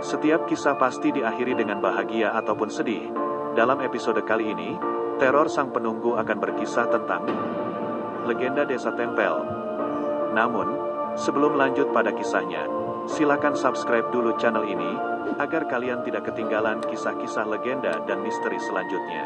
Setiap kisah pasti diakhiri dengan bahagia ataupun sedih. Dalam episode kali ini, Teror Sang Penunggu akan berkisah tentang legenda Desa Tempel. Namun, sebelum lanjut pada kisahnya, silakan subscribe dulu channel ini, agar kalian tidak ketinggalan kisah-kisah legenda dan misteri selanjutnya.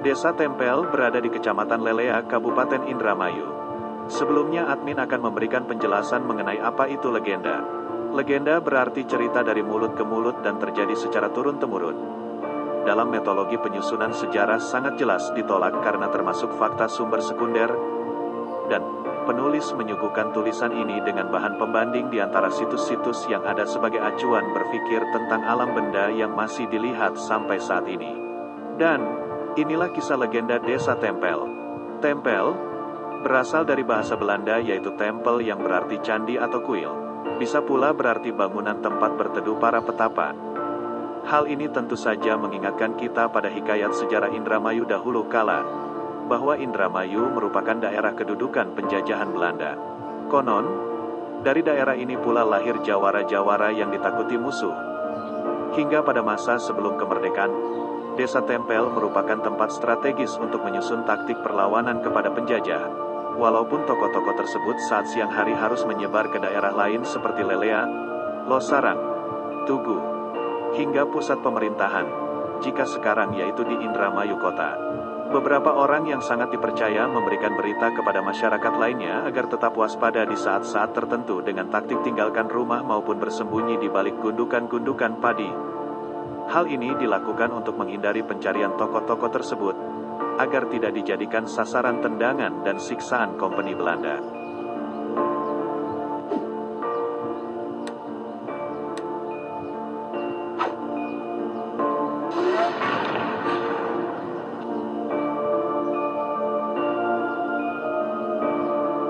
Desa Tempel berada di Kecamatan Lelea, Kabupaten Indramayu. Sebelumnya admin akan memberikan penjelasan mengenai apa itu legenda. Legenda berarti cerita dari mulut ke mulut dan terjadi secara turun-temurun. Dalam metodologi penyusunan sejarah sangat jelas ditolak karena termasuk fakta sumber sekunder, dan penulis menyuguhkan tulisan ini dengan bahan pembanding di antara situs-situs yang ada sebagai acuan berpikir tentang alam benda yang masih dilihat sampai saat ini. Dan inilah kisah legenda Desa Tempel. Tempel berasal dari bahasa Belanda yaitu tempel yang berarti candi atau kuil. Bisa pula berarti bangunan tempat berteduh para petapa. Hal ini tentu saja mengingatkan kita pada hikayat sejarah Indramayu dahulu kala, bahwa Indramayu merupakan daerah kedudukan penjajahan Belanda. Konon, dari daerah ini pula lahir jawara-jawara yang ditakuti musuh. Hingga pada masa sebelum kemerdekaan, Desa Tempel merupakan tempat strategis untuk menyusun taktik perlawanan kepada penjajah. Walaupun tokoh-tokoh tersebut saat siang hari harus menyebar ke daerah lain seperti Lelea, Losarang, Tugu, hingga pusat pemerintahan, jika sekarang yaitu di Indramayu Kota. Beberapa orang yang sangat dipercaya memberikan berita kepada masyarakat lainnya agar tetap waspada di saat-saat tertentu dengan taktik tinggalkan rumah maupun bersembunyi di balik gundukan-gundukan padi. Hal ini dilakukan untuk menghindari pencarian tokoh-tokoh tersebut, agar tidak dijadikan sasaran tendangan dan siksaan kompeni Belanda.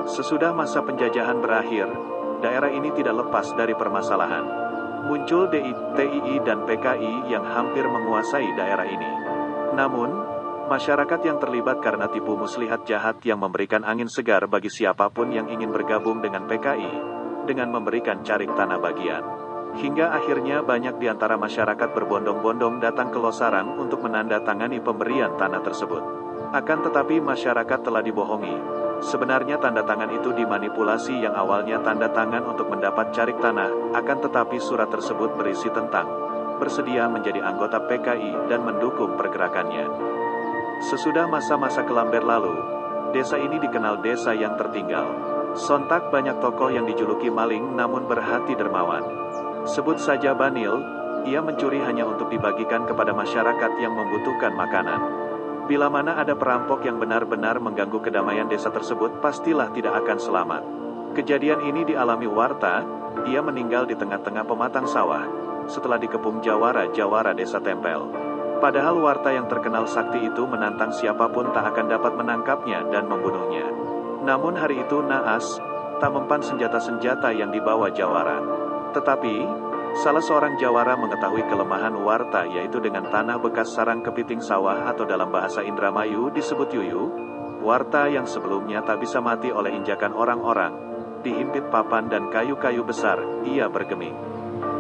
Sesudah masa penjajahan berakhir, daerah ini tidak lepas dari permasalahan. Muncul TII dan PKI yang hampir menguasai daerah ini. Namun, Masyarakat yang terlibat karena tipu muslihat jahat yang memberikan angin segar bagi siapapun yang ingin bergabung dengan PKI, dengan memberikan carik tanah bagian. Hingga akhirnya banyak di antara masyarakat berbondong-bondong datang ke Losarang untuk menandatangani pemberian tanah tersebut. Akan tetapi masyarakat telah dibohongi. Sebenarnya tanda tangan itu dimanipulasi yang awalnya tanda tangan untuk mendapat carik tanah, akan tetapi surat tersebut berisi tentang bersedia menjadi anggota PKI dan mendukung pergerakannya. Sesudah masa-masa kelamber lalu, desa ini dikenal desa yang tertinggal. Sontak banyak tokoh yang dijuluki maling namun berhati dermawan. Sebut saja Banil, ia mencuri hanya untuk dibagikan kepada masyarakat yang membutuhkan makanan. Bila mana ada perampok yang benar-benar mengganggu kedamaian desa tersebut, pastilah tidak akan selamat. Kejadian ini dialami Warta, ia meninggal di tengah-tengah pematang sawah, setelah dikepung jawara-jawara desa Tempel. Padahal Warta yang terkenal sakti itu menantang siapapun tak akan dapat menangkapnya dan membunuhnya. Namun hari itu naas, tak mempan senjata-senjata yang dibawa jawara. Tetapi, salah seorang jawara mengetahui kelemahan Warta yaitu dengan tanah bekas sarang kepiting sawah atau dalam bahasa Indramayu disebut yuyu. Warta yang sebelumnya tak bisa mati oleh injakan orang-orang, dihimpit papan dan kayu-kayu besar, ia bergeming.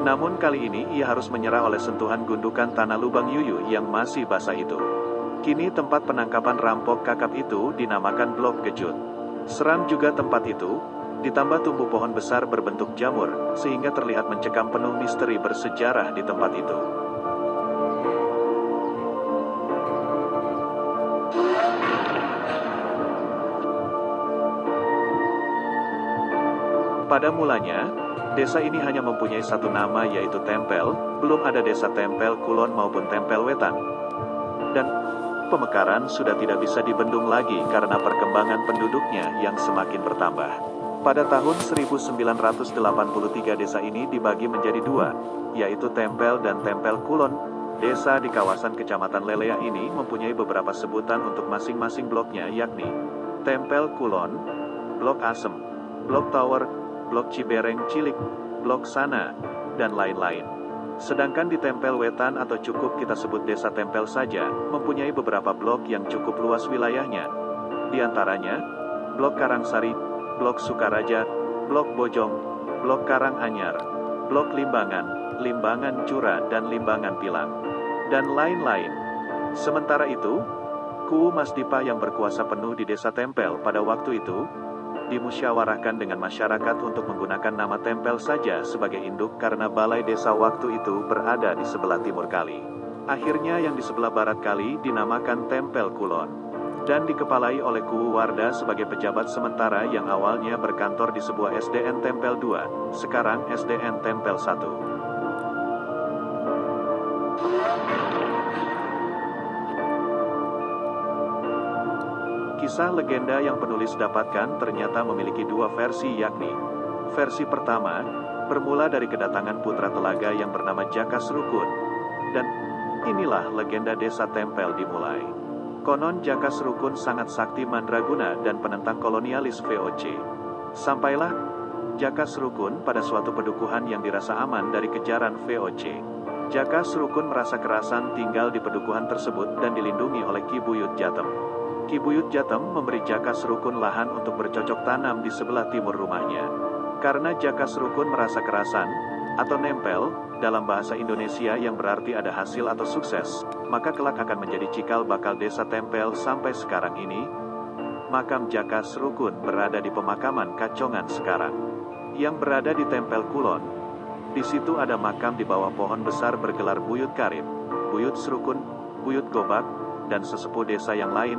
Namun kali ini ia harus menyerah oleh sentuhan gundukan tanah lubang yuyu yang masih basah itu. Kini tempat penangkapan rampok kakap itu dinamakan Blok Gejut. Seram juga tempat itu, ditambah tumbuh pohon besar berbentuk jamur, sehingga terlihat mencekam penuh misteri bersejarah di tempat itu. Pada mulanya, desa ini hanya mempunyai satu nama yaitu Tempel, belum ada desa Tempel Kulon maupun Tempel Wetan. Dan pemekaran sudah tidak bisa dibendung lagi karena perkembangan penduduknya yang semakin bertambah. Pada tahun 1983 desa ini dibagi menjadi dua, yaitu Tempel dan Tempel Kulon. Desa di kawasan Kecamatan Lelea ini mempunyai beberapa sebutan untuk masing-masing bloknya yakni Tempel Kulon, Blok Asem, Blok Tower, Blok Cibereng Cilik, Blok Sana, dan lain-lain. Sedangkan di Tempel Wetan atau cukup kita sebut desa Tempel saja, mempunyai beberapa blok yang cukup luas wilayahnya. Di antaranya, Blok Karangsari, Blok Sukaraja, Blok Bojong, Blok Karanganyar, Blok Limbangan, Limbangan Cura dan Limbangan Pilang, dan lain-lain. Sementara itu, Kuwu Masdipa yang berkuasa penuh di desa Tempel pada waktu itu, dimusyawarahkan dengan masyarakat untuk menggunakan nama Tempel saja sebagai induk karena balai desa waktu itu berada di sebelah timur kali. Akhirnya yang di sebelah barat kali dinamakan Tempel Kulon, dan dikepalai oleh Kuwu Warda sebagai pejabat sementara yang awalnya berkantor di sebuah SDN Tempel 2, sekarang SDN Tempel 1. Kisah legenda yang penulis dapatkan ternyata memiliki dua versi yakni, versi pertama, bermula dari kedatangan putra telaga yang bernama Jakas Rukun, dan inilah legenda desa Tempel dimulai. Konon Jakas Rukun sangat sakti mandraguna dan penentang kolonialis VOC. Sampailah Jakas Rukun pada suatu pedukuhan yang dirasa aman dari kejaran VOC. Jakas Rukun merasa kerasan tinggal di pedukuhan tersebut dan dilindungi oleh Ki Buyut Jatem. Ki Buyut Jatem memberi Jakas Rukun lahan untuk bercocok tanam di sebelah timur rumahnya. Karena Jakas Rukun merasa kerasan, atau nempel, dalam bahasa Indonesia yang berarti ada hasil atau sukses, maka kelak akan menjadi cikal bakal desa Tempel sampai sekarang ini. Makam Jakas Rukun berada di pemakaman Kacongan sekarang, yang berada di Tempel Kulon. Di situ ada makam di bawah pohon besar bergelar Buyut Karib, Buyut Srukun, Buyut Gobak, dan sesepuh desa yang lain.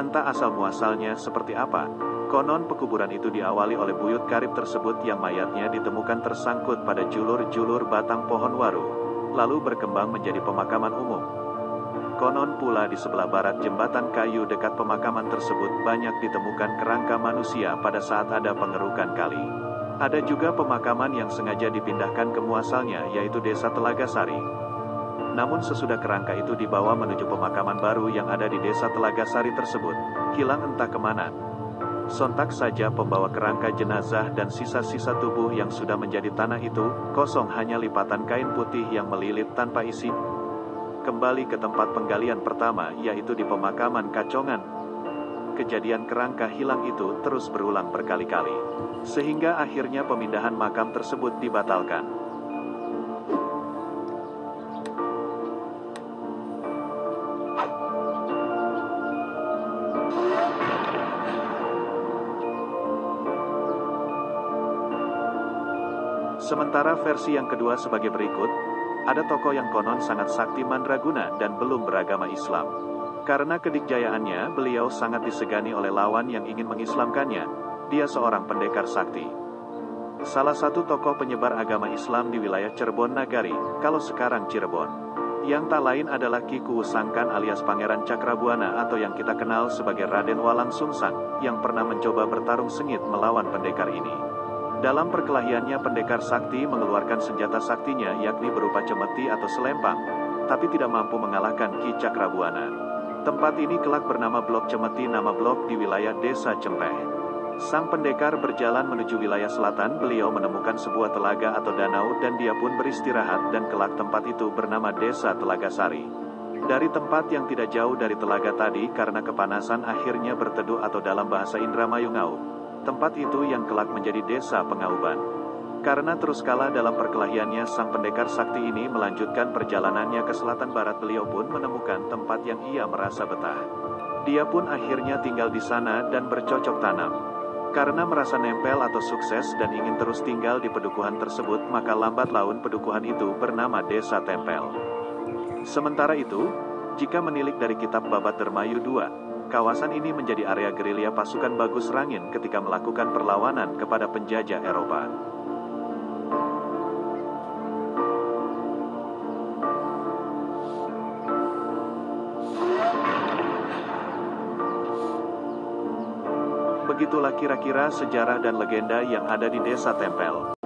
Entah asal-muasalnya seperti apa, konon pekuburan itu diawali oleh Buyut Karib tersebut yang mayatnya ditemukan tersangkut pada julur-julur batang pohon waru, lalu berkembang menjadi pemakaman umum. Konon pula di sebelah barat jembatan kayu dekat pemakaman tersebut banyak ditemukan kerangka manusia pada saat ada pengerukan kali. Ada juga pemakaman yang sengaja dipindahkan ke muasalnya yaitu desa Telaga Sari. Namun sesudah kerangka itu dibawa menuju pemakaman baru yang ada di desa Telaga Sari tersebut, hilang entah kemana. Sontak saja pembawa kerangka jenazah dan sisa-sisa tubuh yang sudah menjadi tanah itu, kosong hanya lipatan kain putih yang melilit tanpa isi. kembali ke tempat penggalian pertama yaitu di pemakaman Kacongan. Kejadian kerangka hilang itu terus berulang berkali-kali, sehingga akhirnya pemindahan makam tersebut dibatalkan. Sementara versi yang kedua sebagai berikut, ada tokoh yang konon sangat sakti mandraguna dan belum beragama Islam. Karena kedikjayaannya, beliau sangat disegani oleh lawan yang ingin mengislamkannya. Dia seorang pendekar sakti. Salah satu tokoh penyebar agama Islam di wilayah Cirebon Nagari, kalau sekarang Cirebon. Yang tak lain adalah Ki Kuwu Sangkan alias Pangeran Cakrabuana atau yang kita kenal sebagai Raden Walang Sungsang, yang pernah mencoba bertarung sengit melawan pendekar ini. Dalam perkelahiannya pendekar sakti mengeluarkan senjata saktinya yakni berupa cemeti atau selempang, tapi tidak mampu mengalahkan Ki Cakrabuana. Tempat ini kelak bernama Blok Cemeti, nama blok di wilayah Desa Cempeh. Sang pendekar berjalan menuju wilayah selatan, beliau menemukan sebuah telaga atau danau dan dia pun beristirahat dan kelak tempat itu bernama Desa Telaga Sari. Dari tempat yang tidak jauh dari telaga tadi karena kepanasan akhirnya berteduh atau dalam bahasa Indramayu ngaub. Tempat itu yang kelak menjadi desa Pengauban. Karena terus kalah dalam perkelahiannya, sang pendekar sakti ini melanjutkan perjalanannya ke selatan barat. Beliau pun menemukan tempat yang ia merasa betah. Dia pun akhirnya tinggal di sana dan bercocok tanam. Karena merasa nempel atau sukses dan ingin terus tinggal di pedukuhan tersebut, maka lambat laun pedukuhan itu bernama Desa Tempel. Sementara itu, jika menilik dari kitab Babat Dermayu II, kawasan ini menjadi area gerilya pasukan Bagus Rangin ketika melakukan perlawanan kepada penjajah Eropa. Begitulah kira-kira sejarah dan legenda yang ada di Desa Tempel.